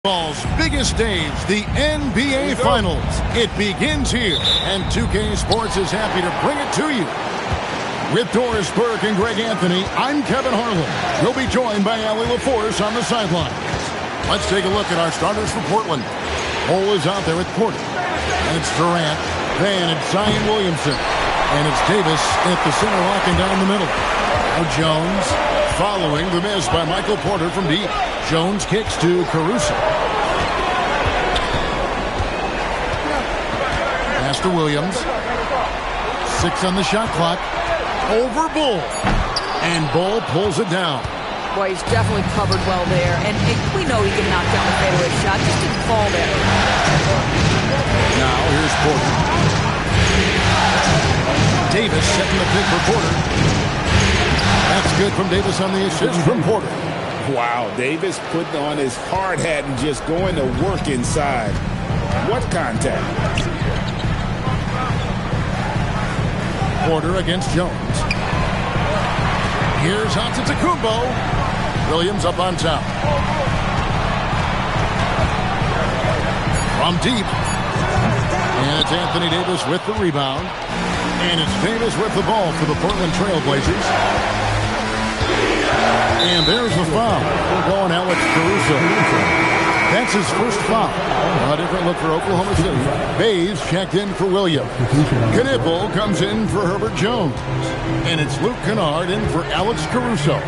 Ball's biggest stage, the NBA Finals. It begins here, and 2K Sports is happy to bring it to you. With Doris Burke and Greg Anthony, I'm Kevin Harlan. We'll be joined by Allie LaForce on the sidelines. Let's take a look at our starters for Portland. Cole is out there with Porter, and it's Durant, then it's Zion Williamson, and it's Davis at the center locking down the middle. Now Jones following the miss by Michael Porter from deep. Jones kicks to Caruso. Pass to Williams. 6 on the shot clock. Over Bull. And Bull pulls it down. Boy, he's definitely covered well there. And we know he can knock down the fadeaway shot. Just didn't fall there. Now here's Porter. Davis setting the pick for Porter. That's good from Davis on the assist from Porter. Wow, Davis putting on his hard hat and just going to work inside. What contact? Porter against Jones. Here's Antetokounmpo. Williams up on top. From deep. And it's Anthony Davis with the rebound. And it's Davis with the ball for the Portland Trail Blazers. And there's the foul. We're going Alex Caruso. That's his first foul. A different look for Oklahoma City. Bays checked in for Williams. Knipple comes in for Herbert Jones. And it's Luke Kennard in for Alex Caruso.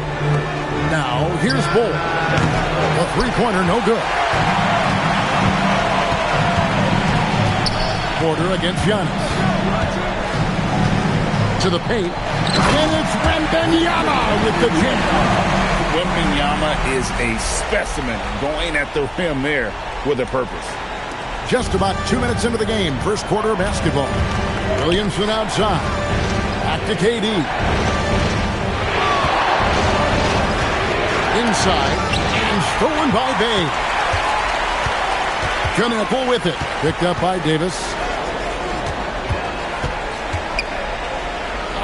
Now, here's Bull. A three-pointer, no good. Porter against Giannis. To the paint. And it's Wembanyama with the jam. Wembanyama is a specimen going at the rim there with a purpose. Just about 2 minutes into the game, first quarter of basketball. Williamson outside. Back to KD. Inside. And stolen by Bay. Knipple with it. Picked up by Davis.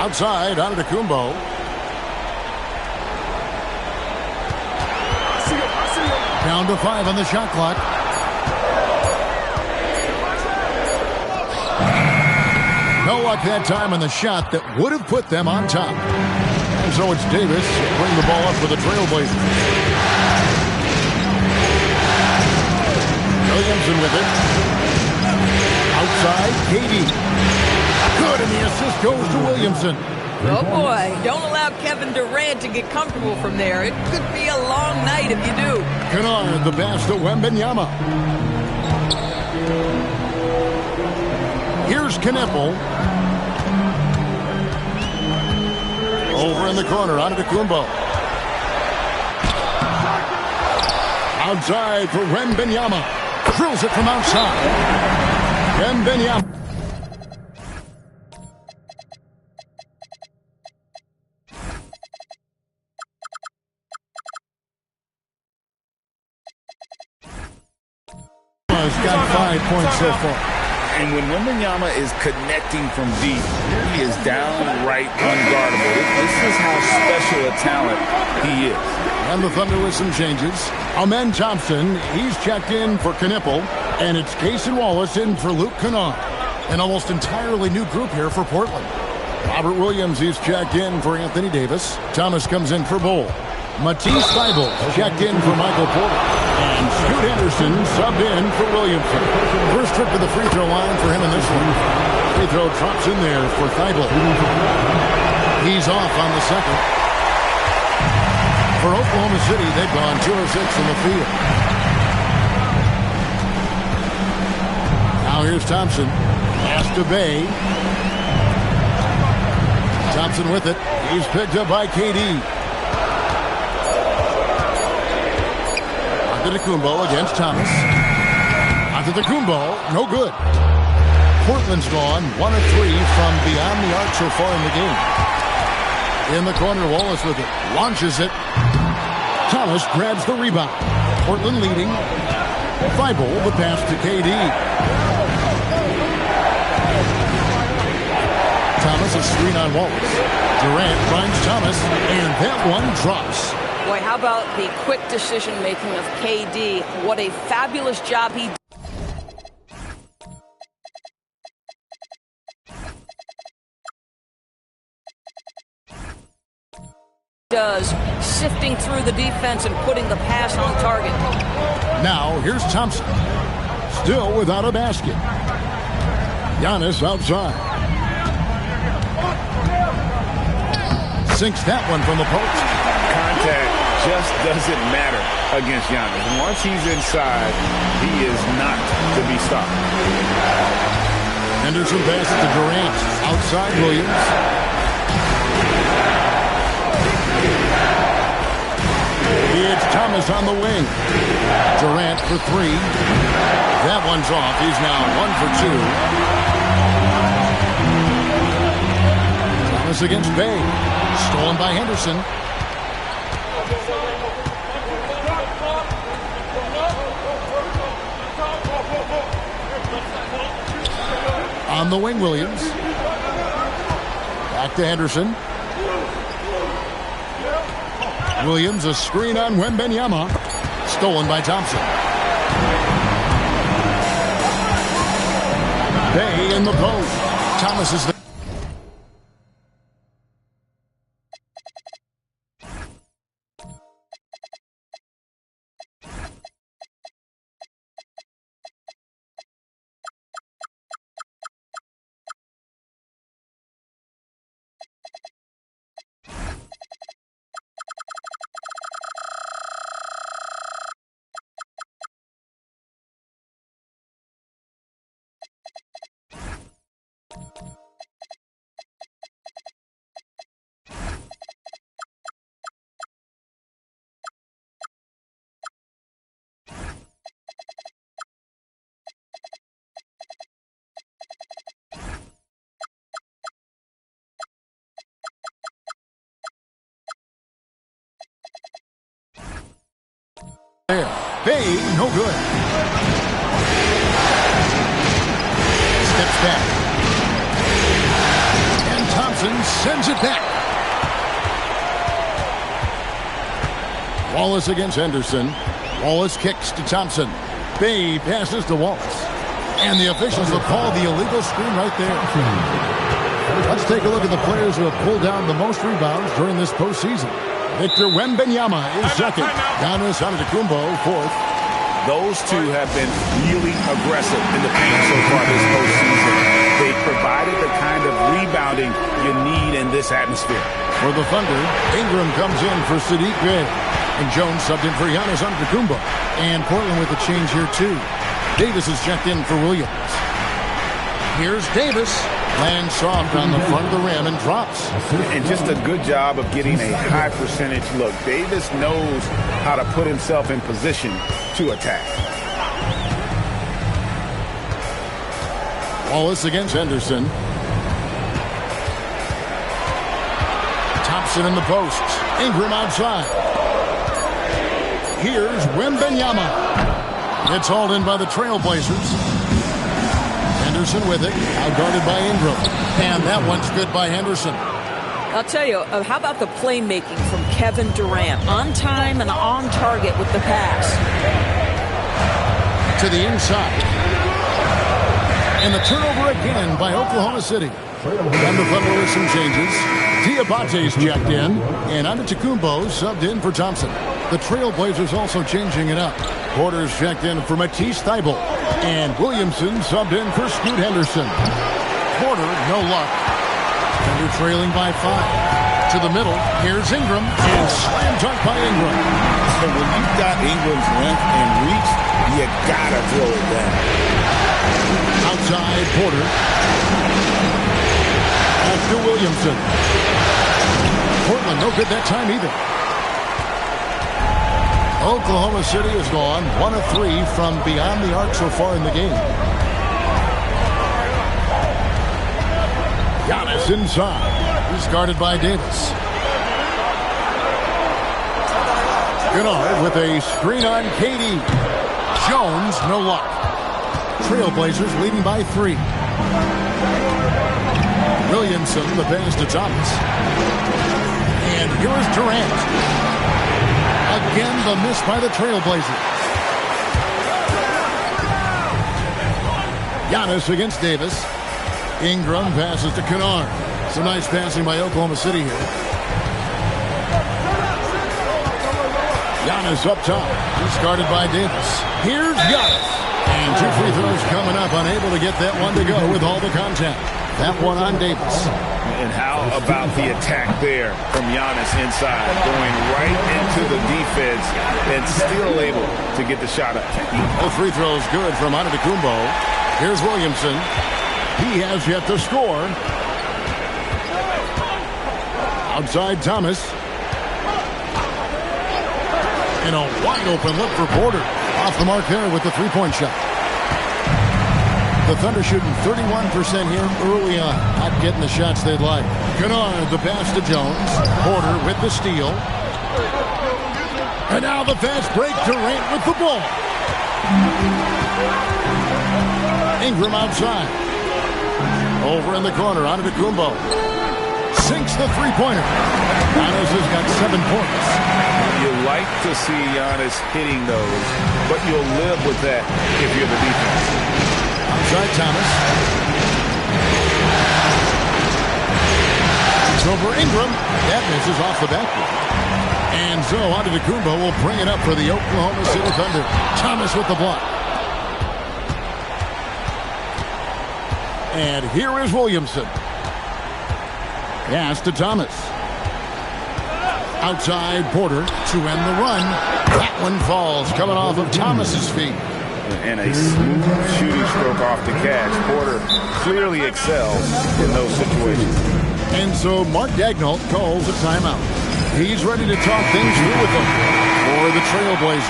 Outside, Antetokounmpo. Down to 5 on the shot clock. No luck that time on the shot that would have put them on top. And so it's Davis bring the ball up for the Trailblazers. Williamson with it. Outside, KD. Good, and the assist goes to Williamson. Oh, boy. Don't allow Kevin Durant to get comfortable from there. It could be a long night if you do. Kennard, the pass to Wembanyama. Here's Knipple. Over in the corner, Antetokounmpo. Outside for Wembanyama. Drills it from outside. Wembanyama. Got 5 points so far. And when Wembanyama is connecting from deep, he is downright unguardable. This is how special a talent he is. And the Thunder with some changes. Amen Thompson, he's checked in for Knipple. And it's Cason Wallace in for Luke Kennard. An almost entirely new group here for Portland. Robert Williams, he's checked in for Anthony Davis. Thomas comes in for Bull. Matisse Thybulle checked in for Michael Porter. And Scoot Henderson subbed in for Williamson. First trip to the free throw line for him in this one. Free throw drops in there for Thybulle. He's off on the second. For Oklahoma City, they've gone 2 of 6 from the field. Now here's Thompson. Pass to Bay. Thompson with it. He's picked up by KD. Antetokounmpo against Thomas. Antetokounmpo, no good. Portland's gone 1 of 3 from beyond the arc so far in the game. In the corner, Wallace with it. Launches it. Thomas grabs the rebound. Portland leading. Thibault the pass to KD. Thomas a screen on Wallace. Durant finds Thomas, and that one drops. Boy, how about the quick decision-making of KD? What a fabulous job he does, sifting through the defense and putting the pass on target. Now, here's Thompson. Still without a basket. Giannis outside. Sinks that one from the post. Contact just doesn't matter against Giannis. Once he's inside, he is not to be stopped. Henderson passes to Durant. Outside Williams. It's Thomas on the wing. Durant for 3. That one's off. He's now 1 for 2. Thomas against Bay. Stolen by Henderson. On the wing, Williams. Back to Henderson. Williams, a screen on Wembanyama. Stolen by Thompson. Bay in the post. Thomas is there. Bay, no good. Steps back. And Thompson sends it back. Wallace against Henderson. Wallace kicks to Thompson. Bay passes to Wallace. And the officials have called the illegal screen right there. Let's take a look at the players who have pulled down the most rebounds during this postseason. Victor Wembanyama is second. Giannis Antetokounmpo fourth. Those two have been really aggressive in the paint so far this postseason. They provided the kind of rebounding you need in this atmosphere. For the Thunder, Ingram comes in for Sadiq Bey. And Jones subbed in for Giannis Antetokounmpo. And Portland with a change here too. Davis is checked in for Williams. Here's Davis. Lands soft on the front of the rim and drops. And just a good job of getting a high percentage look. Davis knows how to put himself in position to attack. Wallace against Henderson. Thompson in the post. Ingram outside. Here's Wembanyama. It's hauled in by the Trailblazers. Henderson with it, outguarded by Ingram. And that one's good by Henderson. I'll tell you, how about the playmaking from Kevin Durant? On time and on target with the pass. To the inside. And the turnover again by Oklahoma City. And the Thunder with some changes. Diabate's checked in. And Antetokounmpo subbed in for Thompson. The Trailblazers also changing it up. Porter's checked in for Matisse Thybulle. And Williamson subbed in for Scoot Henderson. Porter, no luck. Thunder trailing by 5. to the middle. Here's Ingram, and slam dunk by Ingram. So when you've got Ingram's length and reach, you gotta throw it down. Outside Porter. Off to Williamson. Portland no good that time either. Oklahoma City has gone 1 of 3 from beyond the arc so far in the game. Giannis inside. He's guarded by Davis. Kennard with a screen on KD. Jones, no luck. Trailblazers leading by 3. Williamson, the pass to Thomas. And here is Durant. Again, the miss by the Trailblazers. Giannis against Davis. Ingram passes to Kennard. Some nice passing by Oklahoma City here. Giannis up top. He's guarded by Davis. Here's Giannis. And 2 free throws coming up. Unable to get that one to go with all the contact. That one on Davis. And how about the attack there from Giannis inside, going right into the defense and still able to get the shot up. Both free throws good from Antetokounmpo. Here's Williamson. He has yet to score. Outside Thomas. And a wide open look for Porter. Off the mark there with the three-point shot. The Thunder shooting 31% here early on. Not getting the shots they'd like. Kennard, the pass to Jones. Porter with the steal. And now the fast break. Durant with the ball. Ingram outside. Over in the corner. Antetokounmpo. Sinks the three-pointer. Giannis has got 7 points. You like to see Giannis hitting those, but you'll live with that if you're the defense. Outside Thomas. It's over Ingram. That misses off the backboard. And so Antetokounmpo will bring it up for the Oklahoma City Thunder. Thomas with the block. And here is Williamson. Pass to Thomas. Outside Porter to end the run. That one falls coming off of Thomas's feet. And a smooth shooting stroke off the catch. Porter clearly excels in those situations. And so Mark Daigneault calls a timeout. He's ready to talk things through with them for the Trailblazers.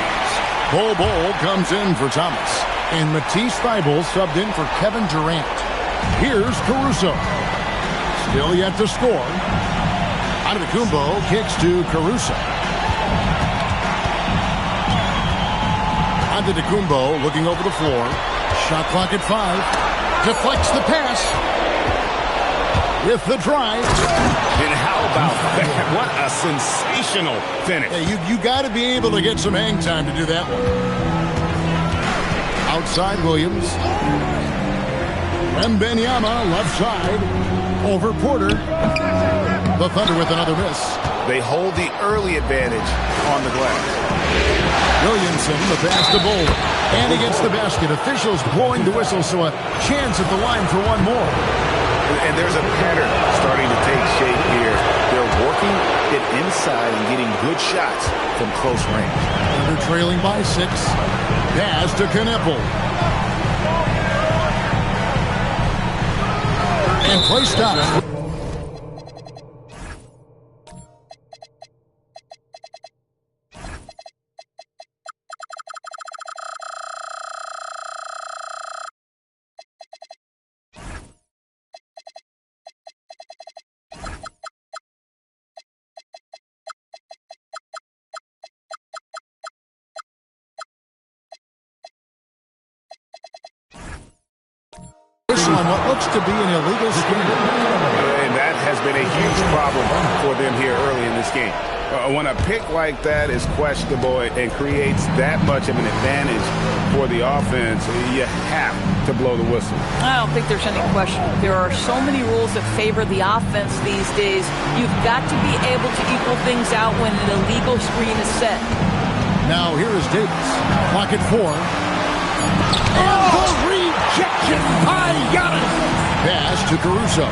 Bol comes in for Thomas. And Matisse Thybulle subbed in for Kevin Durant. Here's Caruso. Still yet to score. Antetokounmpo kicks to Caruso. Antetokounmpo looking over the floor. Shot clock at 5. Deflects the pass. With the drive. And how about that? What a sensational finish. Hey, you got to be able to get some hang time to do that one. Outside Williams. Wembanyama left side. Over Porter. The Thunder with another miss. They hold the early advantage on the glass. Williamson, the pass to Bol. And against the basket. Officials blowing the whistle, so a chance at the line for one more. And there's a pattern starting to take shape here. They're working it inside and getting good shots from close range. Thunder trailing by 6. Pass to Kneppel. And play stops. On what looks to be an illegal screen. And that has been a huge problem for them here early in this game. When a pick like that is questionable and creates that much of an advantage for the offense, you have to blow the whistle. I don't think there's any question. There are so many rules that favor the offense these days. You've got to be able to equal things out when an illegal screen is set. Now here is Davis. Clock at 4. And the Rejection by Giannis. Pass to Caruso.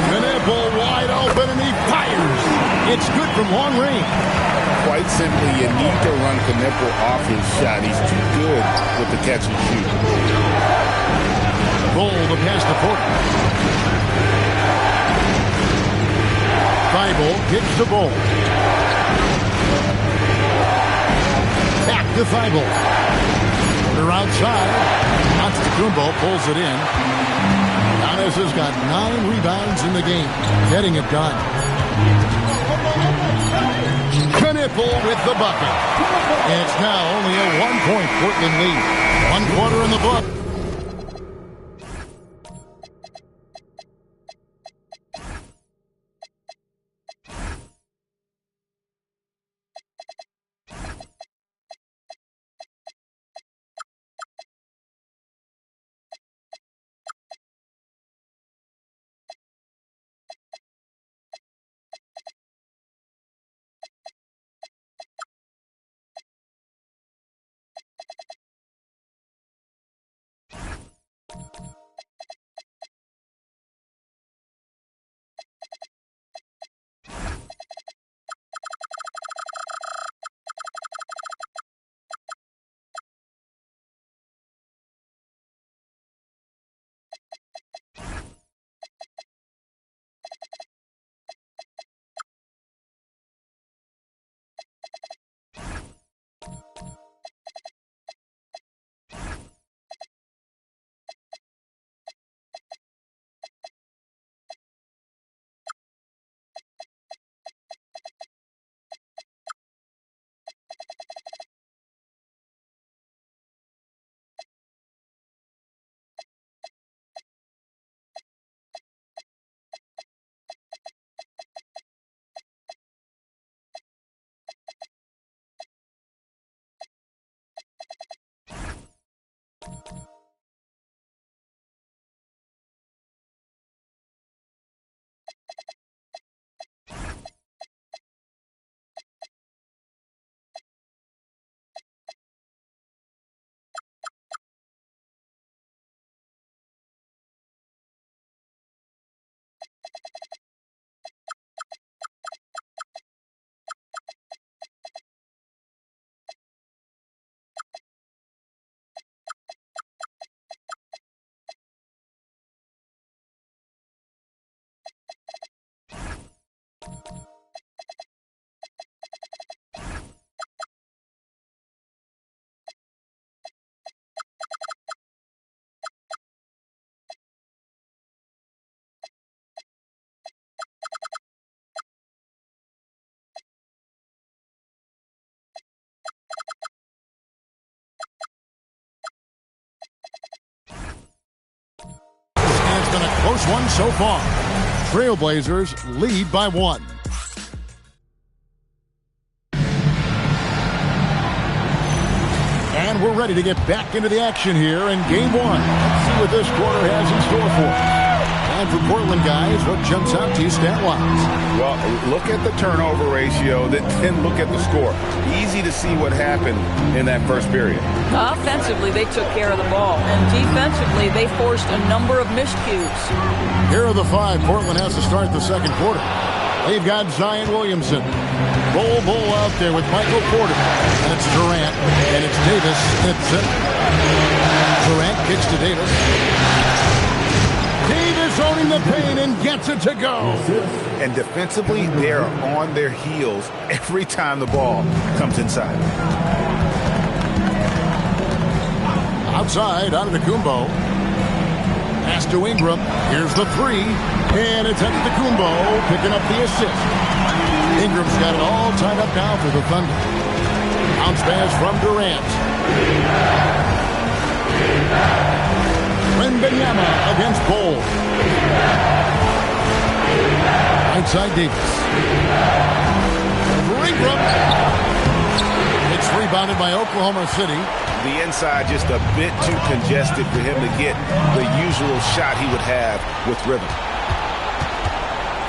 Knipple wide open, and he fires. It's good from long range. Quite simply, you need to run Knipple off his shot. He's too good with the catch and shoot. Bull the pass to Porter. Thibault kicks the Bull. Back to Thibault. Porter outside. Antetokounmpo pulls it in. Giannis has got 9 rebounds in the game, getting it done. Knipple with the bucket. It's now only a 1-point Portland lead. 1 quarter in the book. It's been a close one so far. Trailblazers lead by 1. And we're ready to get back into the action here in Game 1. Let's see what this quarter has in store for us. And for Portland, guys, what jumps out to you stat-wise? Well, look at the turnover ratio, then look at the score. Easy to see what happened in that first period. Offensively, they took care of the ball. And defensively, they forced a number of miscues. Here are the 5 Portland has to start the second quarter. They've got Zion Williamson. Bull out there with Michael Porter. And it's Durant. And it's Davis. It's Durant kicks to Davis. Davis owning the paint and gets it to go. And defensively, they're on their heels every time the ball comes inside. Outside, Antetokounmpo. Pass to Ingram. Here's the 3. And it's Antetokounmpo picking up the assist. Ingram's got it all tied up now for the Thunder. Bounce pass from Durant. Wembanyama against Bull. Outside Davis. Ingram. It's rebounded by Oklahoma City. The inside just a bit too congested for him to get the usual shot he would have with rhythm.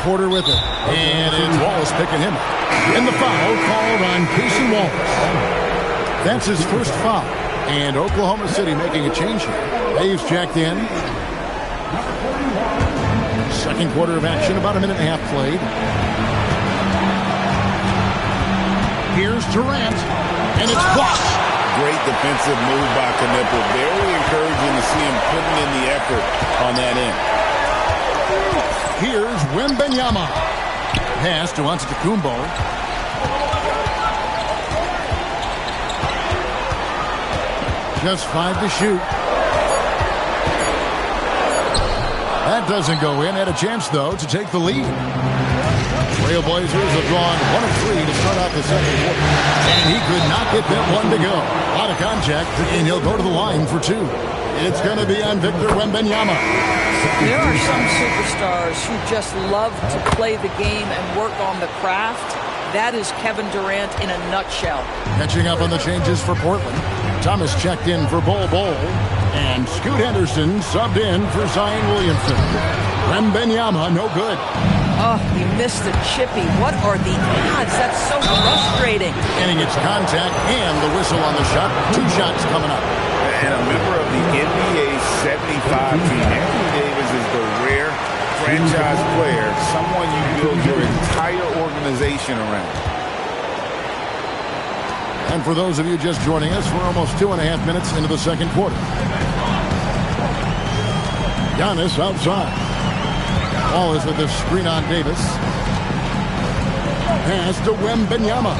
Porter with it. And it's Wallace picking him up. And the foul called on Casey Wallace. That's his first foul. And Oklahoma City making a change here. Dave's checked in. Second quarter of action, about a minute and a half played. Here's Durant, and it's blocked. Great defensive move by Knipple. Very encouraging to see him putting in the effort on that end. Here's Wembanyama. Pass to Antetokounmpo. Just 5 to shoot. That doesn't go in. Had a chance, though, to take the lead. Trailblazers have drawn 1 of 3 to start out the second quarter. And he could not get that one to go. A lot of contact, and he'll go to the line for 2. It's going to be on Victor Wembanyama. There are some superstars who just love to play the game and work on the craft. That is Kevin Durant in a nutshell. Catching up on the changes for Portland. Thomas checked in for Bol Bol. And Scoot Henderson subbed in for Zion Williamson. Wembanyama, no good. Oh, he missed the chippy. What are the odds? That's so frustrating. Getting its contact and the whistle on the shot. 2 shots coming up. And a member of the NBA 75 team. Anthony Davis is the rare franchise player, someone you build your entire organization around. And for those of you just joining us, we're almost 2.5 minutes into the second quarter. Giannis outside. Ball is with the screen on Davis. Pass to Wembanyama.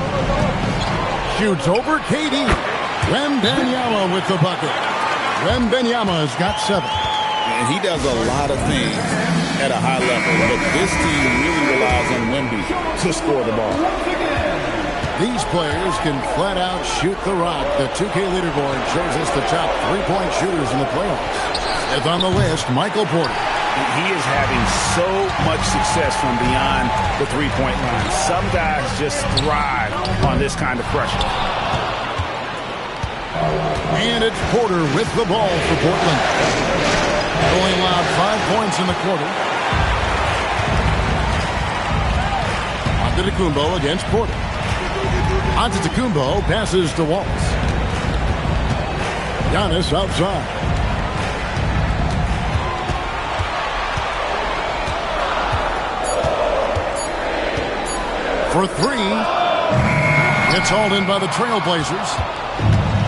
Shoots over KD. Wembanyama with the bucket. Wembanyama has got 7. And he does a lot of things at a high level, but this team really relies on Wemby to score the ball. These players can flat out shoot the rock. The 2K leaderboard shows us the top 3-point shooters in the playoffs. It's on the list, Michael Porter. He is having so much success from beyond the 3-point line. Some guys just thrive on this kind of pressure. And it's Porter with the ball for Portland. Only allowed 5 points in the quarter. Antetokounmpo against Porter. Antetokounmpo passes to Wallace. Giannis outside. For 3. It's hauled in by the Trailblazers.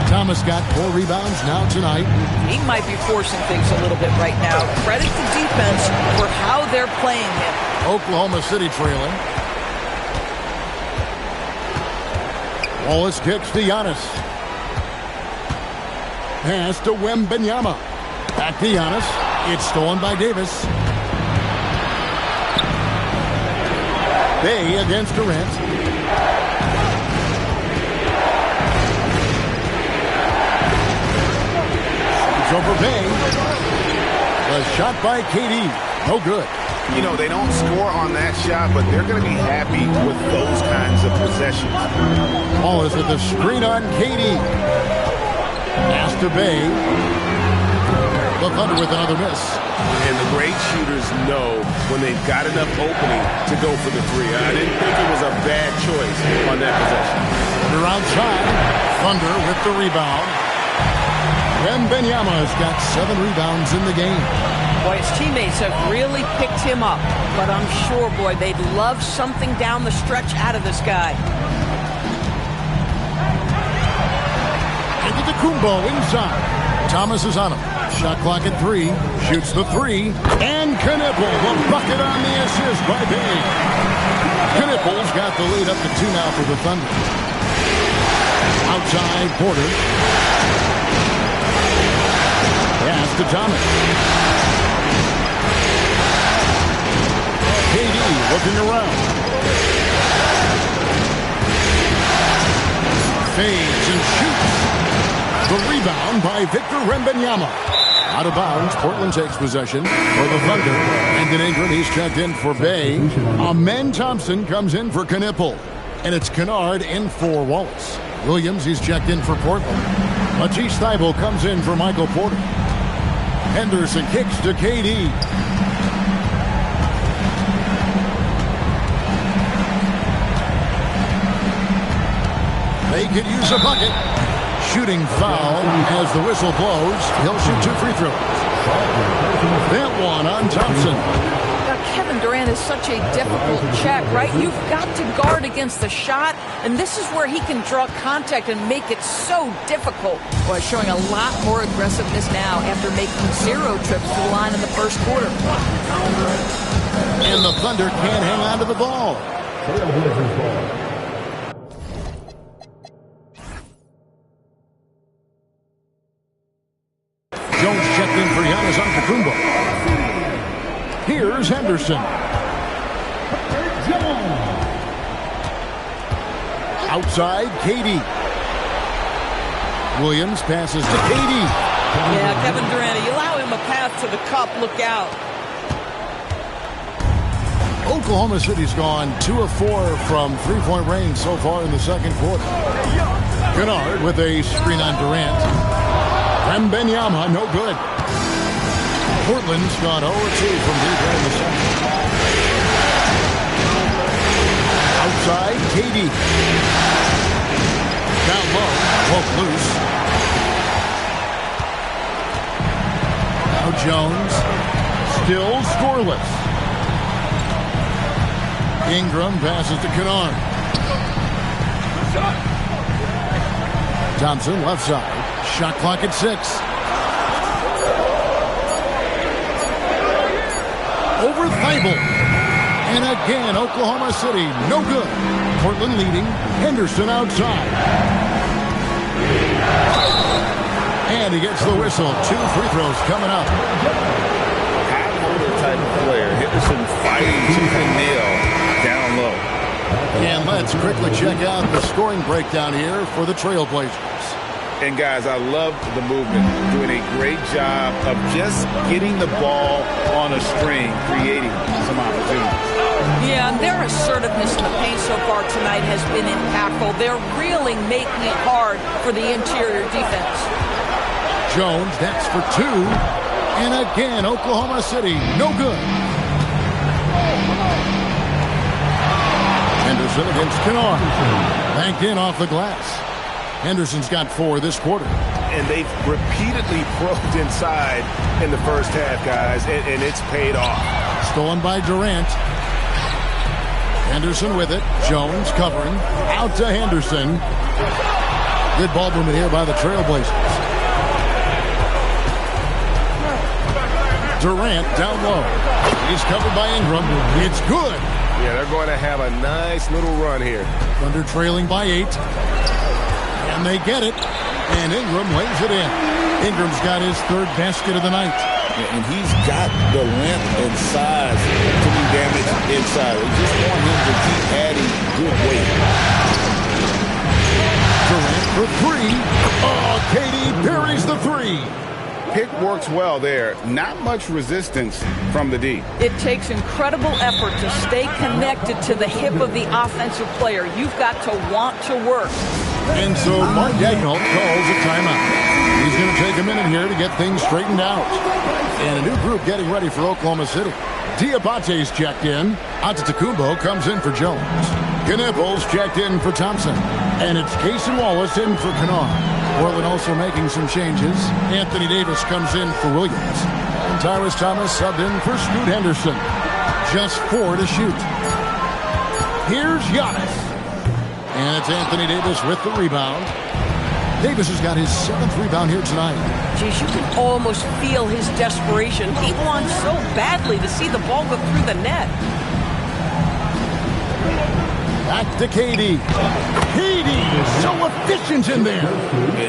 Thomas got 4 rebounds now tonight. He might be forcing things a little bit right now. Credit the defense for how they're playing him. Oklahoma City trailing. Wallace kicks to Giannis. Pass to Wembanyama. Back to Giannis. It's stolen by Davis. Bay against Durant. Over Bay. A shot by KD. No good. You know, they don't score on that shot, but they're going to be happy with those kinds of possessions. Ball is with the screen on KD. Pass to Bay. The Thunder with another miss. And the great shooters know when they've got enough opening to go for the 3. I didn't think it was a bad choice on that possession. They're outside. Thunder with the rebound. Wembanyama has got 7 rebounds in the game. Boy, his teammates have really picked him up. But I'm sure, boy, they'd love something down the stretch out of this guy. Antetokounmpo inside. Thomas is on him. Shot clock at 3. Shoots the 3. And Knipple, the bucket on the assist by Bay. Knipple's got the lead up to 2 now for the Thunder. Outside, Porter. Pass to Thomas. KD looking around. Fades and shoots. The rebound by Victor Wembanyama. Out of bounds, Portland takes possession for the Thunder. Brandon Ingram, he's checked in for Bay. Amen Thompson comes in for Knipple. And it's Kennard in for Wallace. Williams, he's checked in for Portland. Matisse Thybulle comes in for Michael Porter. Henderson kicks to KD. They could use a bucket. shooting foul as the whistle blows. He'll shoot 2 free throws. That one on Thompson. Now, Kevin Durant is such a difficult check, right? You've got to guard against the shot, and this is where he can draw contact and make it so difficult. Boy, showing a lot more aggressiveness now after making 0 trips to the line in the first quarter. And the Thunder can't hang on to the ball. Jones checked in for Giannis Antetokounmpo. Here's Henderson. Outside, KD. Williams passes to KD. Yeah, Kevin Durant, you allow him a path to the cup, look out. Oklahoma City's gone 2 of 4 from three-point range so far in the second quarter. Kennard with a screen on Durant. Wembanyama, no good. Portland's gone 0-2 from deep in the second. Outside, KD. Down low, poke loose. Now Jones, still scoreless. Ingram passes to Kennard. Thompson, left side. Shot clock at 6. Over Thibault. And again, Oklahoma City, no good. Portland leading. Henderson outside. And he gets the whistle. 2 free throws coming up. Half-holder type of player. Henderson fighting tooth and nail down low. And let's quickly check out the scoring breakdown here for the Trailblazers. And guys, I love the movement. Doing a great job of just getting the ball on a string, creating some opportunities. Yeah, and their assertiveness in the paint so far tonight has been impactful. They're really making it hard for the interior defense. Jones, that's for 2. And again, Oklahoma City, no good. Henderson against Kennard. Banked in off the glass. Henderson's got 4 this quarter. And they've repeatedly probed inside in the first half, guys, and it's paid off. Stolen by Durant. Henderson with it. Jones covering. Out to Henderson. Good ball movement here by the Trailblazers. Durant down low. He's covered by Ingram. It's good. Yeah, they're going to have a nice little run here. Thunder trailing by 8. And they get it. And Ingram lays it in. Ingram's got his 3rd basket of the night. And he's got the length and size to do damage inside. We just want him to keep adding good weight. Durant for 3. Oh, KD parries the 3. Pick works well there. Not much resistance from the D. It takes incredible effort to stay connected to the hip of the offensive player. You've got to want to work. And so Mark Daigneault calls a timeout. He's going to take a minute here to get things straightened out. And a new group getting ready for Oklahoma City. Diabate's checked in. Antetokounmpo comes in for Jones. Knueppel's checked in for Thompson. And it's Cason Wallace in for Kennard. Portland also making some changes. Anthony Davis comes in for Williams. And Tyrese Thomas subbed in for Scoot Henderson. Just 4 to shoot. Here's Giannis. And it's Anthony Davis with the rebound. Davis has got his 7th rebound here tonight. Geez, you can almost feel his desperation. He wants so badly to see the ball go through the net. Back to KD. KD is so efficient in there.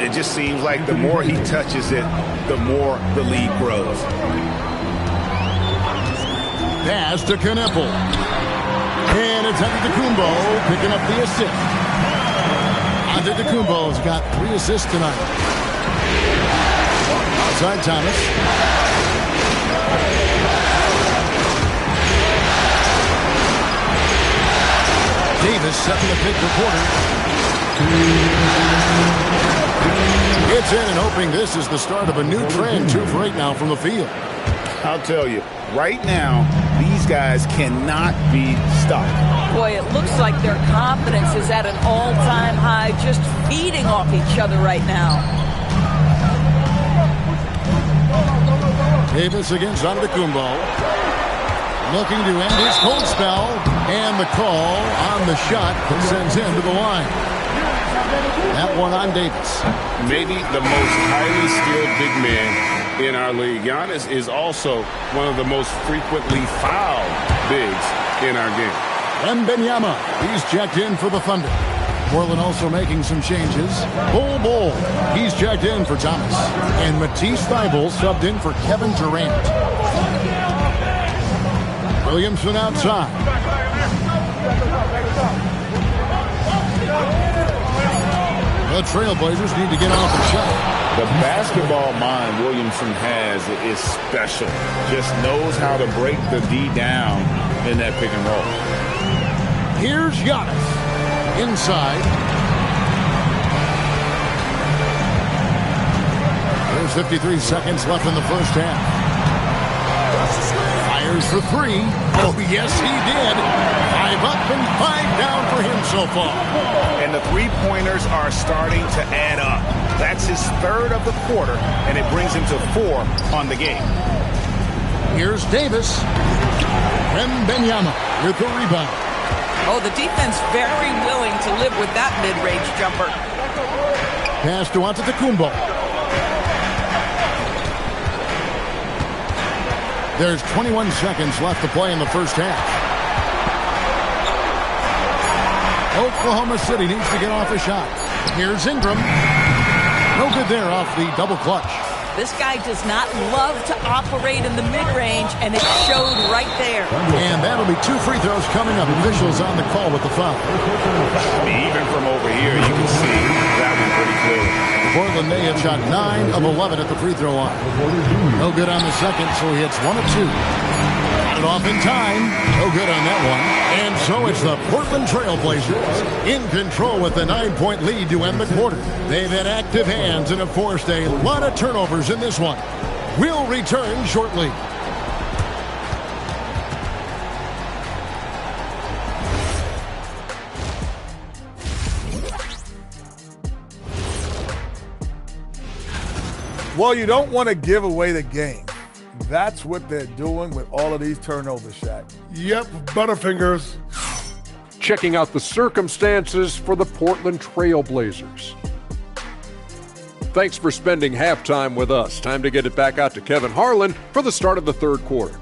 It just seems like the more he touches it, the more the lead grows. Pass to Knueppel. And it's Antetokounmpo picking up the assist. Antetokounmpo's got 3 assists tonight. Outside Thomas. Davis setting the pick for Porter. Gets in and hoping this is the start of a new trend. 2 for 8 now from the field. I'll tell you, right now, These guys cannot be stopped. Boy, it looks like their confidence is at an all-time high, just feeding off each other right now. Davis against Antetokounmpo. Looking to end his cold spell. And the call on the shot that sends him to the line. That one on Davis. Maybe the most highly skilled big man in our league. Giannis is also one of the most frequently fouled bigs in our game. Wembanyama, he's checked in for the Thunder. Portland also making some changes. Bol, he's checked in for Thomas. And Matisse Thybulle subbed in for Kevin Durant. Williamson outside. The Trailblazers need to get off the shot. The basketball mind Williamson has is special. Just knows how to break the D down in that pick and roll. Here's Giannis. Inside. There's 53 seconds left in the first half. Fires for three. Oh, yes, he did. 5 up and 5 down for him so far. And the three-pointers are starting to add up. That's his third of the quarter, and it brings him to 4 on the game. Here's Davis. Wembanyama with the rebound. Oh, the defense very willing to live with that mid-range jumper. Pass to Antetokounmpo. There's 21 seconds left to play in the first half. Oklahoma City needs to get off a shot. Here's Ingram. No good there off the double clutch. This guy does not love to operate in the mid-range, and it showed right there. And that'll be 2 free throws coming up. Officials on the call with the foul. Even from over here, you can see that one pretty clearly. Portland may have shot 9 of 11 at the free throw line. No good on the second, so he hits 1 of 2. Got it off in time. No good on that one. And so it's the Portland Trailblazers in control with the 9-point lead to end the quarter. They've had active hands and have forced a lot of turnovers in this one. We'll return shortly. Well, you don't want to give away the game. That's what they're doing with all of these turnovers, Shaq. Yep, Butterfingers. Checking out the circumstances for the Portland Trailblazers. Thanks for spending halftime with us. Time to get it back out to Kevin Harlan for the start of the third quarter.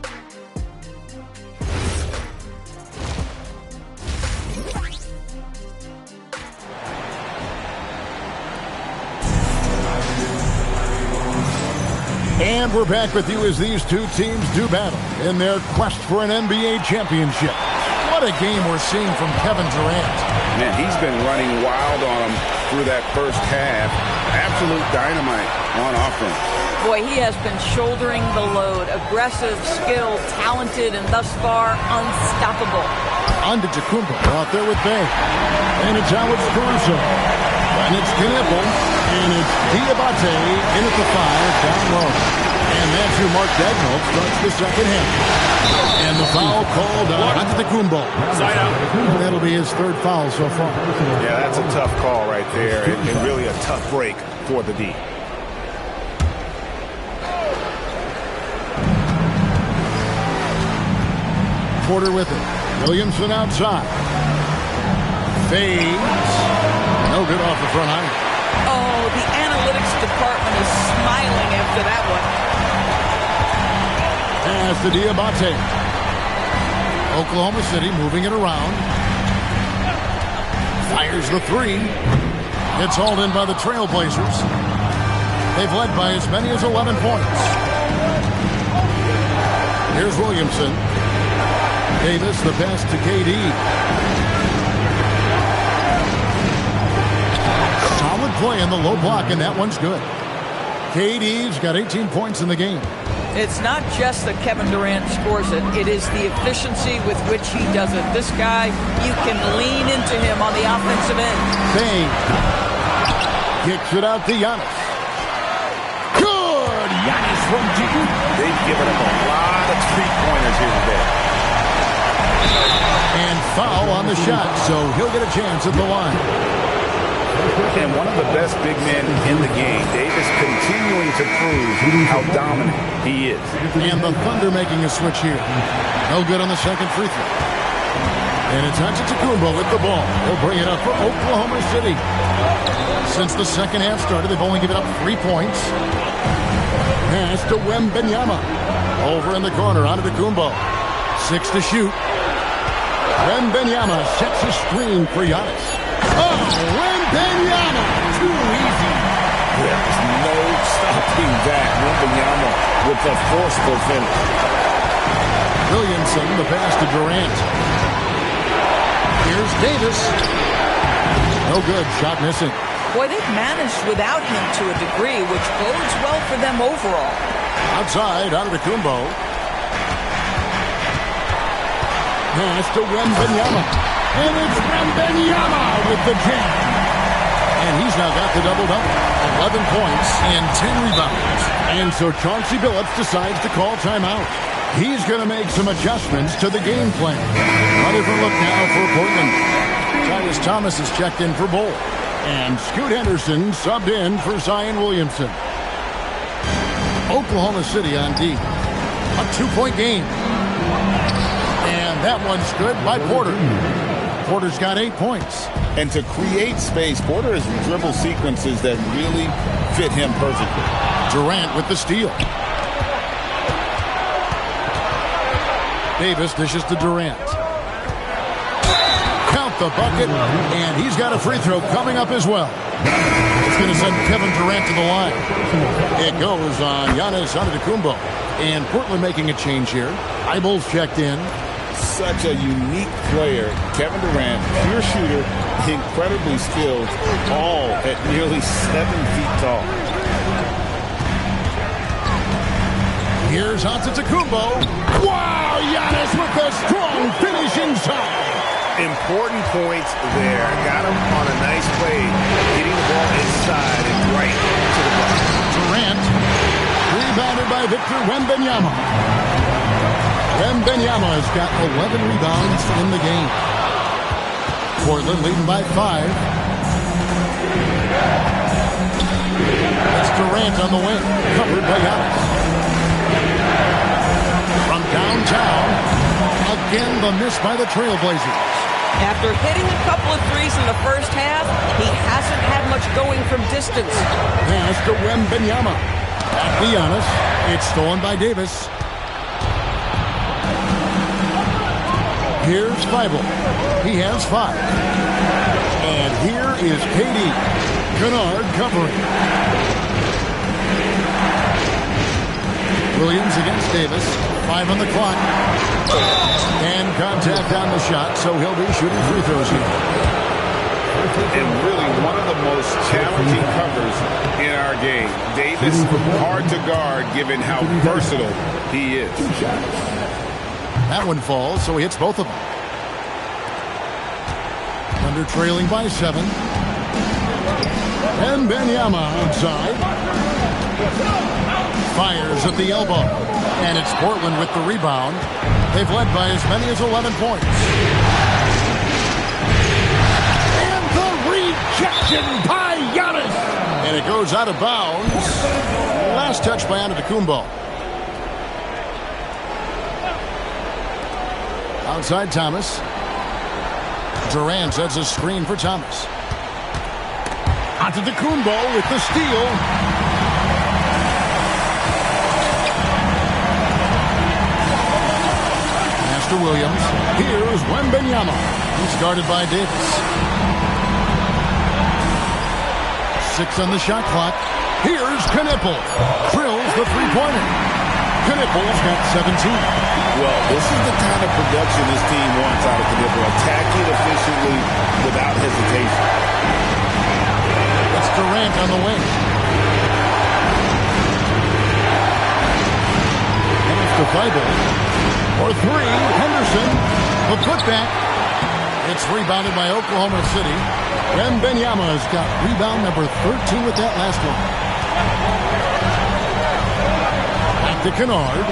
And we're back with you as these two teams do battle in their quest for an NBA championship. What a game we're seeing from Kevin Durant. Man, he's been running wild on him through that first half. Absolute dynamite on offense. Boy, he has been shouldering the load. Aggressive, skilled, talented, and thus far, unstoppable. Antetokounmpo out there with Bay. And it's Alex Caruso. And it's Knipple. And it's Diabate in at the 5, down low. And that's who Mark Daigneault starts the second half. And the foul called on Antetokounmpo. Side out. That'll be his third foul so far. Yeah, that's a tough call right there, and really a tough break for the D. Porter with it. Williamson outside. Fades. No good off the front iron. Oh, the analytics department is smiling after that one. Pass to Diabate. Oklahoma City moving it around. Fires the 3. It's hauled in by the Trailblazers. They've led by as many as 11 points. Here's Williamson. Davis, the pass to KD. Solid play in the low block, and that one's good. KD's got 18 points in the game. It's not just that Kevin Durant scores it. It is the efficiency with which he does it. This guy, you can lean into him on the offensive end. Bang. Kicks it out to Giannis. Good! Giannis from deep. They've given up a lot of three-pointers here today. And foul on the shot, so he'll get a chance at the line. And one of the best big men in the game, Davis continuing to prove how dominant he is. And the Thunder making a switch here. No good on the second free throw. And it's Antetokounmpo with the ball. He'll bring it up for Oklahoma City. Since the second half started, they've only given up 3 points. Pass to Wembanyama. Over in the corner, Antetokounmpo. 6 to shoot. Wembanyama sets a screen for Giannis. Oh, Wembanyama! Too easy. There's no stopping that. Wembanyama with a forceful finish. Williamson, the pass to Durant. Here's Davis. No good. Shot missing. Boy, they've managed without him to a degree, which bodes well for them overall. Outside, Antetokounmpo. Pass to Wembanyama. And it's Wembanyama with the jam. And he's now got the double-double. 11 points and 10 rebounds. And so Chauncey Billups decides to call timeout. He's going to make some adjustments to the game plan. A different look now for Portland. Tyus Thomas is checked in for Bull. And Scoot Henderson subbed in for Zion Williamson. Oklahoma City on D. A 2-point game. And that one's good by Porter. Porter's got 8 points. And to create space, Porter has dribble sequences that really fit him perfectly. Durant with the steal. Davis dishes to Durant. Count the bucket, and he's got a free throw coming up as well. It's going to send Kevin Durant to the line. It goes on Giannis Antetokounmpo. And Portland making a change here. Eibel's checked in. Such a unique player. Kevin Durant, pure shooter, incredibly skilled, all at nearly 7 feet tall. Here's Antetokounmpo. Wow, Giannis with a strong finish inside. Important points there. Got him on a nice play, getting the ball inside and right to the bucket. Durant, rebounded by Victor Wembanyama. Wembanyama has got 11 rebounds in the game. Portland leading by 5. That's Durant on the wing, covered by Giannis. From downtown, again the miss by the Trailblazers. After hitting a couple of threes in the first half, he hasn't had much going from distance. Pass to Wembanyama. Back to Giannis. It's stolen by Davis. Here's Feibel. He has 5. And here is KD. Kennard covering. Williams against Davis. 5 on the clock. And contact on the shot, so he'll be shooting free throws here. And really one of the most challenging covers in our game. Davis, hard to guard given how versatile he is. That one falls, so he hits both of them. Thunder trailing by 7. And Wembanyama outside. Fires at the elbow. And it's Portland with the rebound. They've led by as many as 11 points. And the rejection by Giannis. And it goes out of bounds. Last touch by Antetokounmpo. Outside Thomas. Durant sets a screen for Thomas. Antetokounmpo with the steal. Master Williams. Here's Wembanyama. He's guarded by Davis. 6 on the shot clock. Here's Knippel. Drills the three-pointer. Knippel's got 17. Well, this is the kind of production this team wants out of Knippel. Attacking efficiently without hesitation. It's Durant on the wing. And it's to Feibel. For 3, Henderson. The putback. It's rebounded by Oklahoma City. Wembanyama has got rebound number 13 with that last one. to Kennard.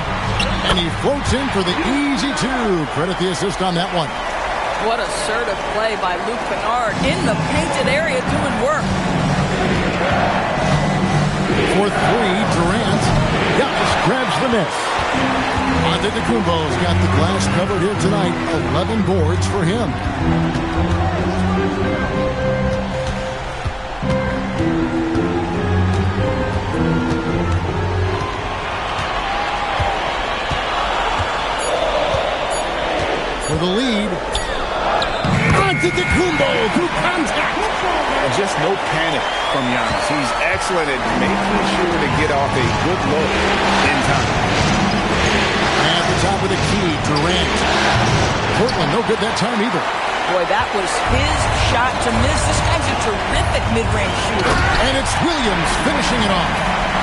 And he floats in for the easy two. Credit the assist on that one. What assertive play by Luke Kennard in the painted area doing work. For three, Durant. Giannis grabs the miss. Antetokounmpo's got the glass covered here tonight. 11 boards for him. For the lead. Antetokounmpo through contact. And just no panic from Giannis. He's excellent at making sure to get off a good look in time. At the top of the key, Durant. Portland, no good that time either. Boy, that was his shot to miss. This guy's a terrific mid-range shooter. And it's Williams finishing it off.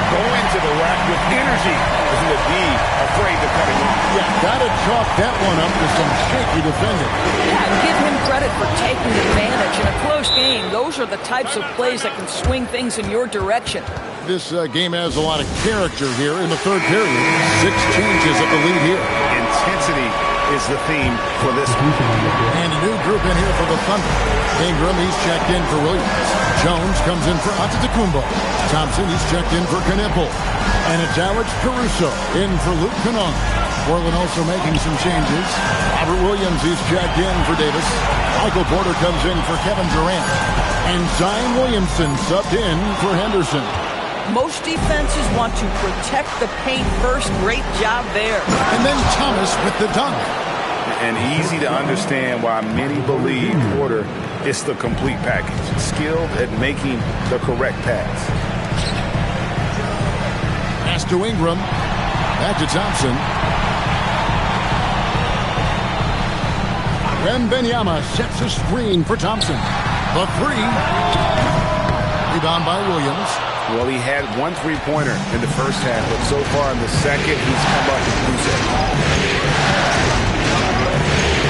Going to the rack with energy. Isn't it be afraid to cut him off? Yeah, gotta chalk that one up to some shaky defending. Yeah, give him credit for taking advantage. In a close game, those are the types of plays that can swing things in your direction. This game has a lot of character here in the third period. 6 changes of the lead here. Intensity is the theme for this one. And a new group in here for the Thunder. Ingram, he's checked in for Williams. Jones comes in for Antetokounmpo. Thompson, he's checked in for Knippel. And it's Alex Caruso in for Luke Kennard. Portland also making some changes. Robert Williams, he's checked in for Davis. Michael Porter comes in for Kevin Durant. And Zion Williamson subbed in for Henderson. Most defenses want to protect the paint first. Great job there. And then Thomas with the dunk. And easy to understand why many believe Porter is the complete package. Skilled at making the correct pass. Pass to Ingram. Back to Thompson. Wembanyama sets a screen for Thompson. The three. Rebound by Williams. Well, he had 1 3-pointer in the first half, but so far in the second, he's come up with loose it.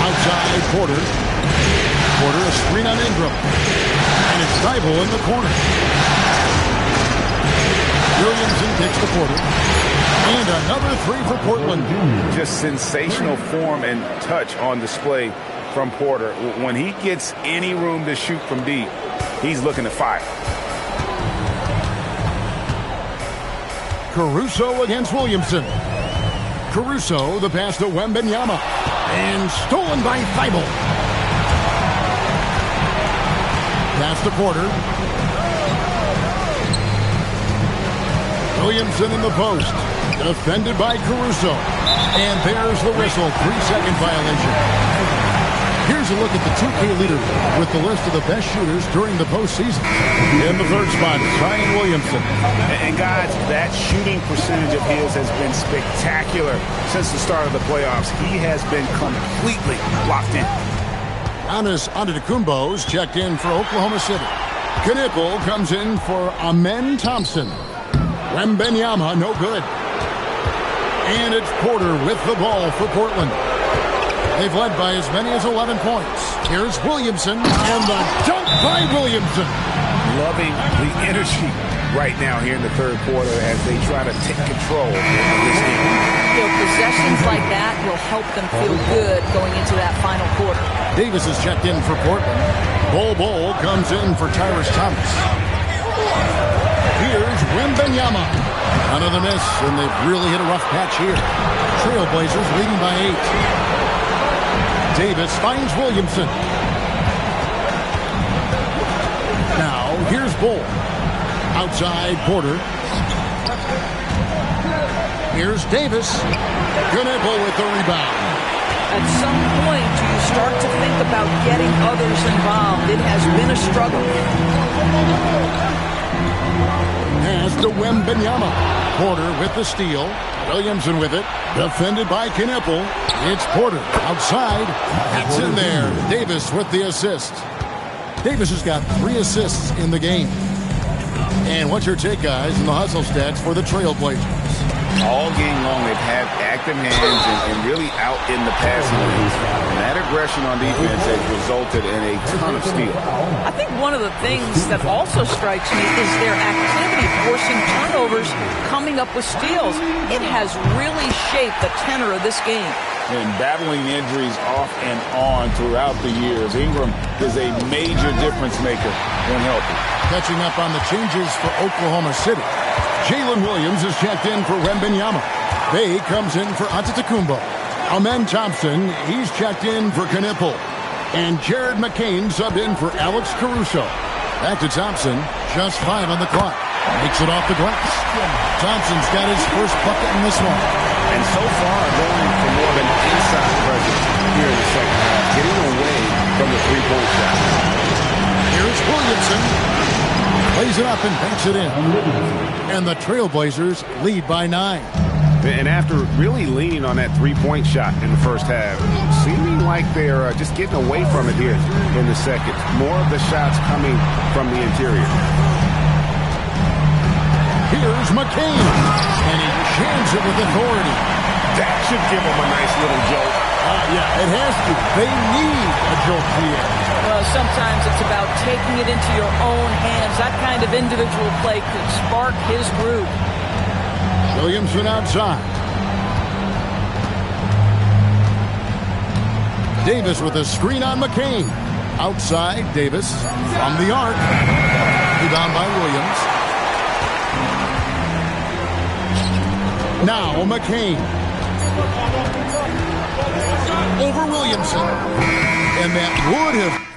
Outside Porter. Porter a screen on Ingram. And it's Thibault in the corner. Williamson kicks to Porter. And another three for Portland. Just sensational form and touch on display from Porter. When he gets any room to shoot from deep, he's looking to fire. Caruso against Williamson. Caruso, the pass to Wembanyama. And stolen by Thibault. Pass to Porter. Williamson in the post. Defended by Caruso. And there's the whistle. 3-second violation. Here's a look at the 2K leader with the list of the best shooters during the postseason. In the third spot, Zion Williamson. And guys, that shooting percentage of his has been spectacular since the start of the playoffs. He has been completely locked in. Giannis Antetokounmpo's checked in for Oklahoma City. Knippel comes in for Amen Thompson. Wembanyama, no good. And it's Porter with the ball for Portland. They've led by as many as 11 points. Here's Williamson, and the dunk by Williamson. Loving the energy right now here in the third quarter as they try to take control of this game. You know, possessions like that will help them feel good going into that final quarter. Davis is checked in for Portland. Bol comes in for Tyrese Thomas. Here's Wembanyama. Another miss, and they've really hit a rough patch here. Trailblazers leading by 8. Davis finds Williamson. Now, here's Bol. Outside Porter. Here's Davis. Knippel with the rebound. At some point, do you start to think about getting others involved? It has been a struggle. Pass to Wembanyama. Porter with the steal. Williamson with it. Defended by Knippel. It's Porter outside. It's in there. Davis with the assist. Davis has got 3 assists in the game. And what's your take, guys, in the hustle stats for the Trailblazers? All game long, they've had active hands and really out in the passing lanes. And that aggression on defense has resulted in a ton of steals. I think one of the things that also strikes me is their activity forcing turnovers, coming up with steals. It has really shaped the tenor of this game. And battling injuries off and on throughout the years, Ingram is a major difference maker when healthy. Catching up on the changes for Oklahoma City. Jalen Williams is checked in for Wembanyama. Bay comes in for Antetokounmpo. Amen Thompson, he's checked in for Knipple. And Jared McCain subbed in for Alex Caruso. Back to Thompson, just 5 on the clock. Makes it off the glass. Thompson's got his first bucket in this one. And so far, going for more of an inside presence here in the second half, getting away from the three-point shot. Here's Williamson. Plays it up and banks it in. And the Trailblazers lead by 9. And after really leaning on that three-point shot in the first half, seeming like they're just getting away from it here in the second. More of the shots coming from the interior. Here's McCain. And he jams it with authority. That should give them a nice little jolt. Yeah, it has to. They need a jolt here. Well, sometimes it's about taking it into your own hands. That kind of individual play could spark his groove. Williamson outside. Davis with a screen on McCain. Outside, Davis from the arc. Rebound by Williams. Now McCain. Over Williamson. And that would have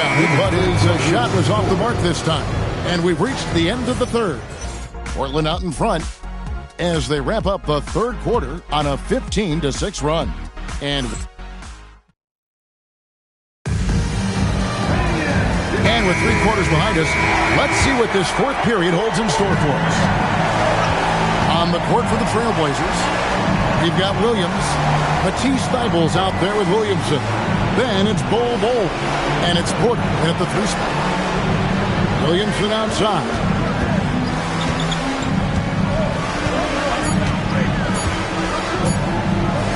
rebounded, but his shot was off the mark this time. And we've reached the end of the third. Portland out in front as they wrap up the third quarter on a 15-6 run. And with 3 quarters behind us, let's see what this fourth period holds in store for us. On the court for the Trailblazers, we've got Williams. Matisse Thybulle's out there with Williamson. Then it's Bol, and it's Porter at the 3 spot. Williamson outside.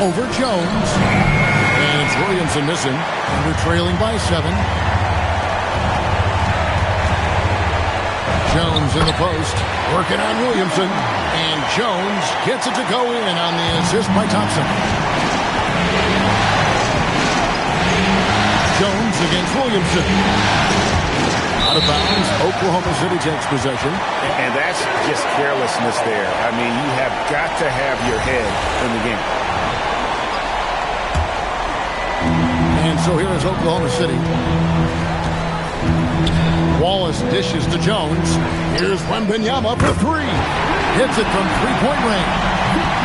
Over Jones. And it's Williamson missing. And we're trailing by 7. Jones in the post, working on Williamson, and Jones gets it to go in on the assist by Thompson. Jones against Williamson. Out of bounds, Oklahoma City takes possession. And that's just carelessness there. I mean, you have got to have your head in the game. And so here is Oklahoma City. Wallace dishes to Jones. Here's Wembanyama for 3. Hits it from 3-point range.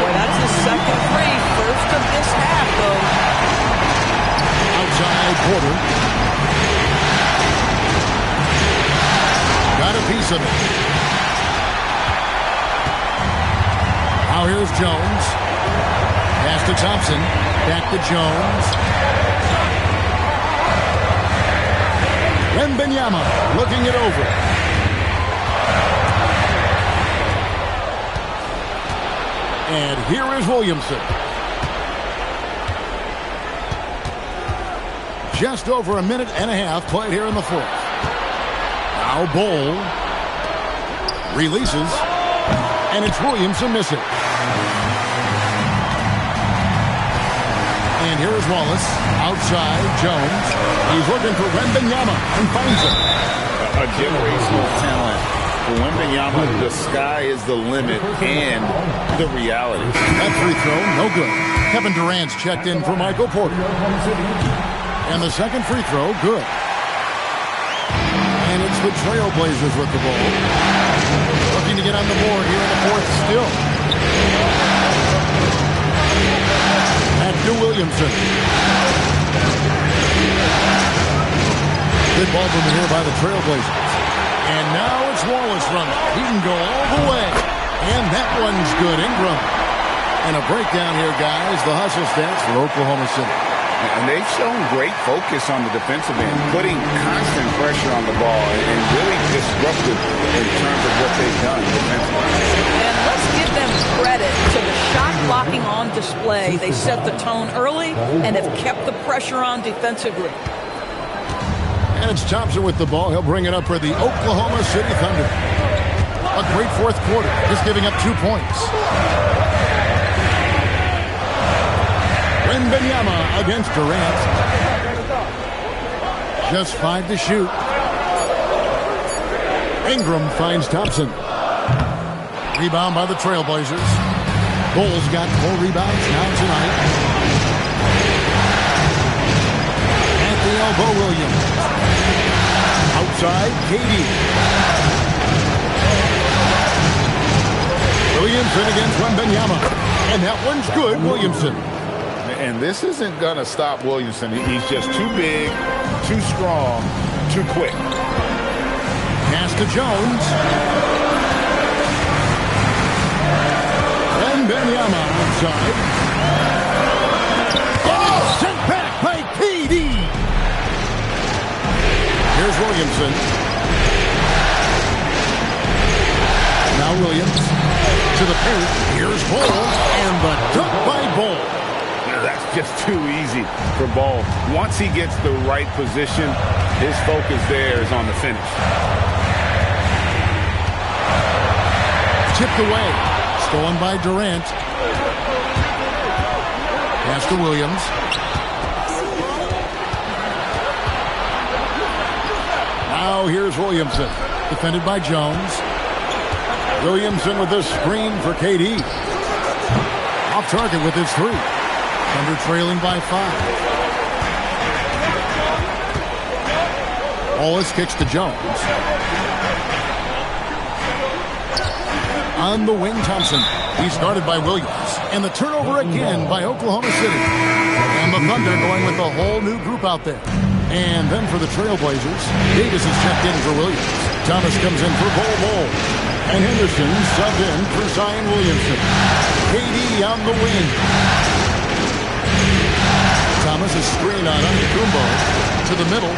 Boy, that's his second free. First of this half, though. Outside Porter. Got a piece of it. Now here's Jones. Pass to Thompson. Back to Jones. Wembanyama looking it over. And here is Williamson. Just over a minute and a half played here in the fourth. Now Bol releases, and it's Williamson missing. And here is Wallace. Outside, Jones. He's looking for Wembanyama and finds him. A generational talent. For Wembanyama, the sky is the limit and the reality. That free throw, no good. Kevin Durant's checked in for Michael Porter. And the second free throw, good. And it's the Trailblazers with the ball. Looking to get on the board here in the fourth still. Back to Williamson. Good ball movement here by the Trailblazers. And now it's Wallace running. He can go all the way. And that one's good. Ingram. And a breakdown here, guys. The hustle stats for Oklahoma City. And they've shown great focus on the defensive end, putting constant pressure on the ball and really disruptive in terms of what they've done defensively. And let's give them credit to the shot blocking on display. They set the tone early and have kept the pressure on defensively. And it's Thompson with the ball. He'll bring it up for the Oklahoma City Thunder. A great fourth quarter, just giving up 2 points. Wembanyama against Durant. Just 5 to shoot. Ingram finds Thompson. Rebound by the Trailblazers. Bol's got 4 rebounds now tonight. At the elbow, Williams. Outside, KD. Williamson against Wembanyama. And that one's good, Williamson. And this isn't going to stop Williamson. He's just too big, too strong, too quick. Pass to Jones. Wembanyama outside. Oh, sent back by KD. Here's Williamson. Now Williams to the paint. Here's Bol. And the dunk by Bol. That's just too easy for Bol. Once he gets the right position, his focus there is on the finish. Tipped away. Stolen by Durant. Pass to Williams. Now here's Williamson. Defended by Jones. Williamson with the screen for KD. Off target with his 3. Thunder trailing by 5. Wallace kicks to Jones. On the wing, Thompson. He's guarded by Williams. And the turnover again by Oklahoma City. And the Thunder going with a whole new group out there. And then for the Trailblazers, Davis is checked in for Williams. Thomas comes in for Bol. And Henderson subbed in for Zion Williamson. KD on the wing. Thomas is screened on Antetokounmpo to the middle.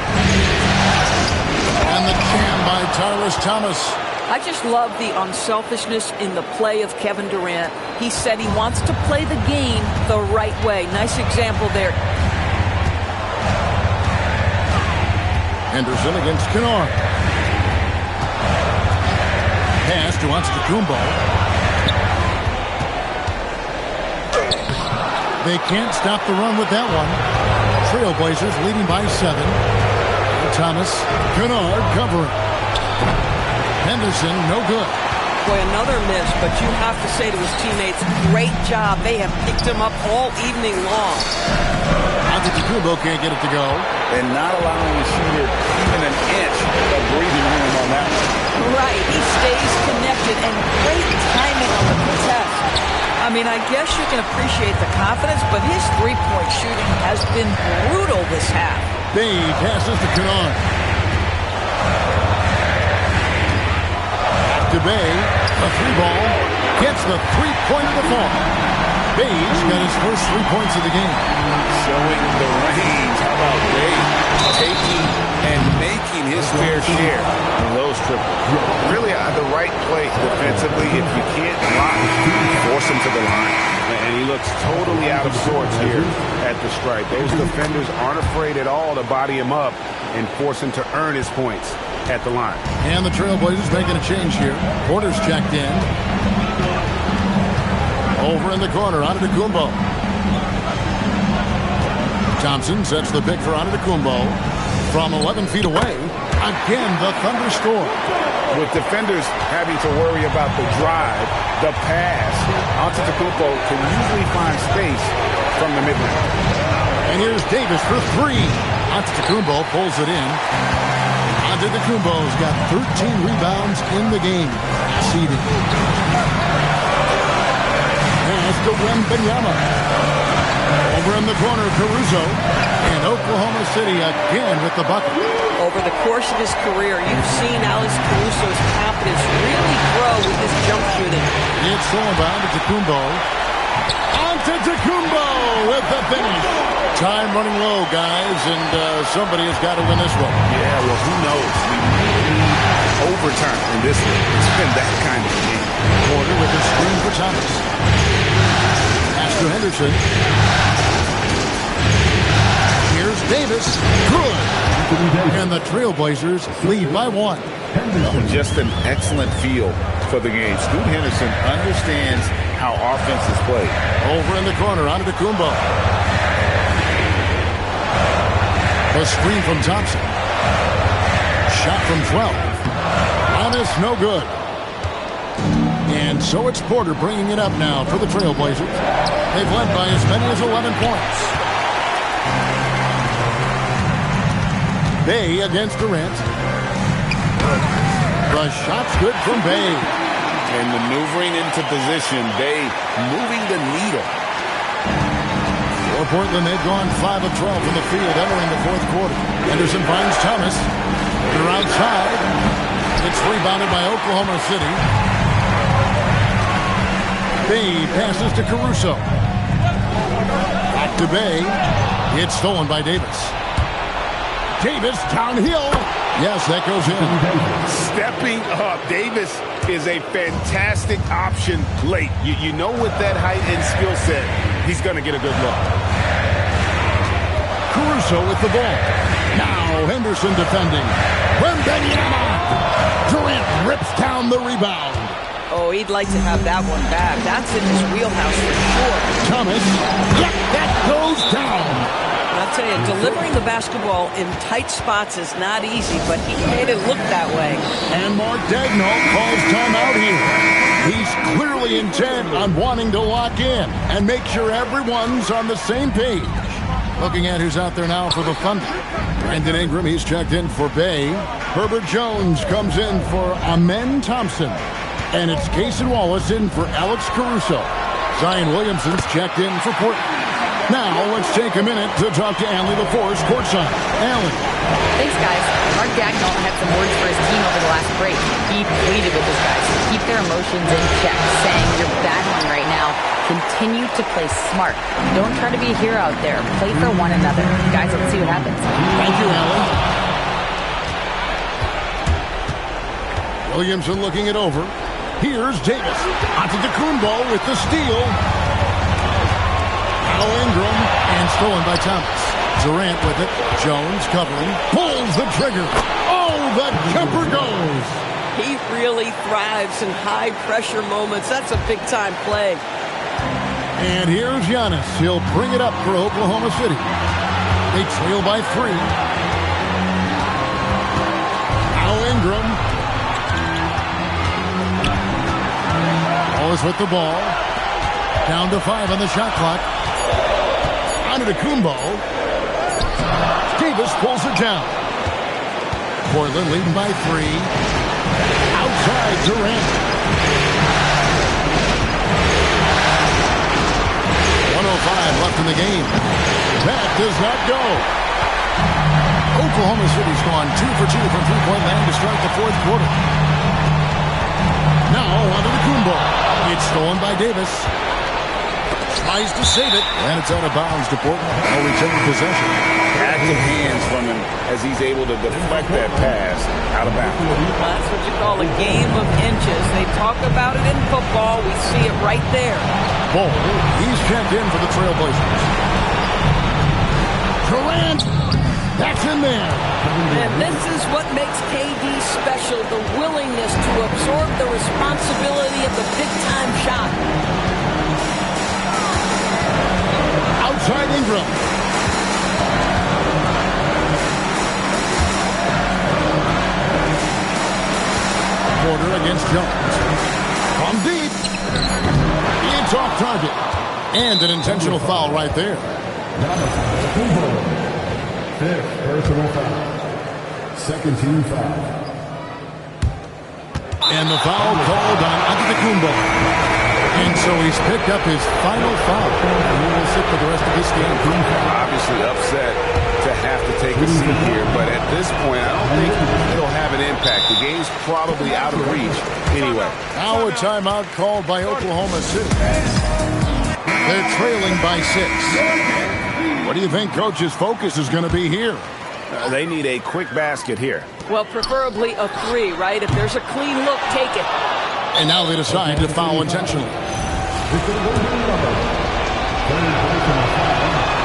And the jam by Tyrus Thomas. I just love the unselfishness in the play of Kevin Durant. He said he wants to play the game the right way. Nice example there. Henderson against Kennard. Pass to Antetokounmpo. They can't stop the run with that one. Trailblazers leading by 7. Thomas, Kennard covering. Henderson, no good. Boy, another miss, but you have to say to his teammates, great job. They have picked him up all evening long. Antetokounmpo can't get it to go. And not allowing the shooter even an inch of breathing room on that one. Right, he stays connected, and great timing on the contest. I mean, I guess you can appreciate the confidence, but his three-point shooting has been brutal this half. Bay passes to Kennard. To Bay, a 3-ball, gets the 3-point of the fall. Bay's got his first 3 points of the game. Showing the range. How about Bay taking and making his fair share of those triples? Really, the right play defensively. If you can't block, force him to the line. And he looks totally out of sorts here at the stripe. Those defenders aren't afraid at all to body him up and force him to earn his points at the line. And the Trailblazers making a change here. Porter's checked in. Over in the corner, Antetokounmpo. Thompson sets the pick for Antetokounmpo. From 11 feet away, again the Thunder score. With defenders having to worry about the drive, the pass, Antetokounmpo can usually find space from the mid-range. And here's Davis for 3. Antetokounmpo pulls it in. Antetokounmpo's got 13 rebounds in the game. Seeding. Pass to Wembanyama. Over in the corner, Caruso. And Oklahoma City again with the bucket. Over the course of his career, you've seen Alex Caruso's confidence really grow with his jump shooting. It's thrown by Antetokounmpo. Antetokounmpo with the finish. Time running low, guys, and somebody has got to win this one. Yeah, well, who knows? We may need overtime in this one. It's been that kind of game. Porter with the screen for Thomas. Pass to Henderson. Here's Davis. Good. And the Trailblazers lead by 1. Just an excellent feel for the game. Scoot Henderson understands how offense is played. Over in the corner, Antetokounmpo. A screen from Thompson. Shot from 12. Honest, no good. And so it's Porter bringing it up now for the Trailblazers. They've led by as many as 11 points. Bay against Durant. The shot's good from Bay. And maneuvering into position, Bay moving the needle. For Portland, they've gone 5 of 12 from the field entering the fourth quarter. Henderson finds Thomas. They're outside. It's rebounded by Oklahoma City. Bay passes to Caruso. Back to Bay. It's stolen by Davis. Davis downhill. Yes, that goes in. Stepping up. Davis is a fantastic option late. You know with that height and skill set, he's going to get a good look. Caruso with the ball. Now Henderson defending. Wembanyama. Durant rips down the rebound. Oh, he'd like to have that one back. That's in his wheelhouse for sure. Thomas. Yep, that goes down. I'll tell you, delivering the basketball in tight spots is not easy, but he made it look that way. And Mark Daigneault calls timeout here. He's clearly intent on wanting to lock in and make sure everyone's on the same page. Looking at who's out there now for the Thunder. Brandon Ingram, he's checked in for Bay. Herbert Jones comes in for Amen Thompson. And it's Cason Wallace in for Alex Caruso. Zion Williamson's checked in for Portland. Now, let's take a minute to talk to Allie LaForce courtside. Allie. Thanks, guys. Mark Dagnall had some words for his team over the last break. He pleaded with his guys to keep their emotions in check, saying, "You're battling right now. Continue to play smart. Don't try to be a hero out there. Play for one another." Guys, let's see what happens. Thank you, Allie. Williamson looking it over. Here's Davis. Antetokounmpo with the steal. Al Ingram, and stolen by Thomas. Durant with it. Jones covering. Pulls the trigger. Oh, the jumper goes. He really thrives in high-pressure moments. That's a big-time play. And here's Giannis. He'll bring it up for Oklahoma City. They trail by 3. Al Ingram. Wallace with the ball. Down to 5 on the shot clock. Antetokounmpo. Davis pulls it down. Portland leading by 3. Outside Durant. 1:05 left in the game. That does not go. Oklahoma City's gone 2 for 2 from three-point land to start the fourth quarter. Now Antetokounmpo. It's stolen by Davis. Tries to save it, and it's out of bounds to Portland. They'll retain possession. Active hands from him as he's able to deflect that pass out of bounds. That's what you call a game of inches. They talk about it in football. We see it right there. Ball. He's checked in for the Trailblazers. Durant. That's in there. And this is what makes KD special, the willingness to absorb the responsibility of the big-time shot. Outside Ingram. Porter against Jones. From deep. It's off target. And an intentional foul right there. Fifth personal foul. Second team foul. And the foul called on Antetokounmpo. And so he's picked up his final foul. And he will sit for the rest of this game. Obviously upset to have to take a seat here, but at this point, I don't think it'll have an impact. The game's probably out of reach anyway. Now a timeout called by Oklahoma City. They're trailing by 6. What do you think Coach's focus is going to be here? They need a quick basket here. Well, preferably a 3, right? If there's a clean look, take it. And now they decide to foul intentionally.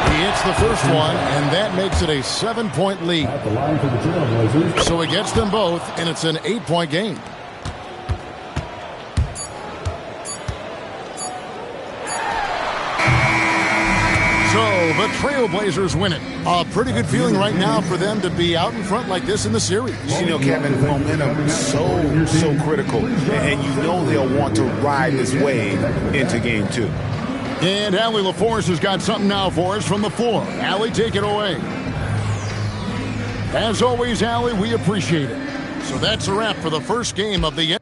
He hits the first one, and that makes it a 7-point lead. So it gets them both, and it's an 8-point game. So the Trailblazers win it. A pretty good feeling right now for them to be out in front like this in the series. You know, Kevin, momentum is so critical, and you know they'll want to ride this wave into game 2. And Allie LaForce has got something now for us from the floor. Allie, take it away. As always, Allie, we appreciate it. So that's a wrap for the first game of the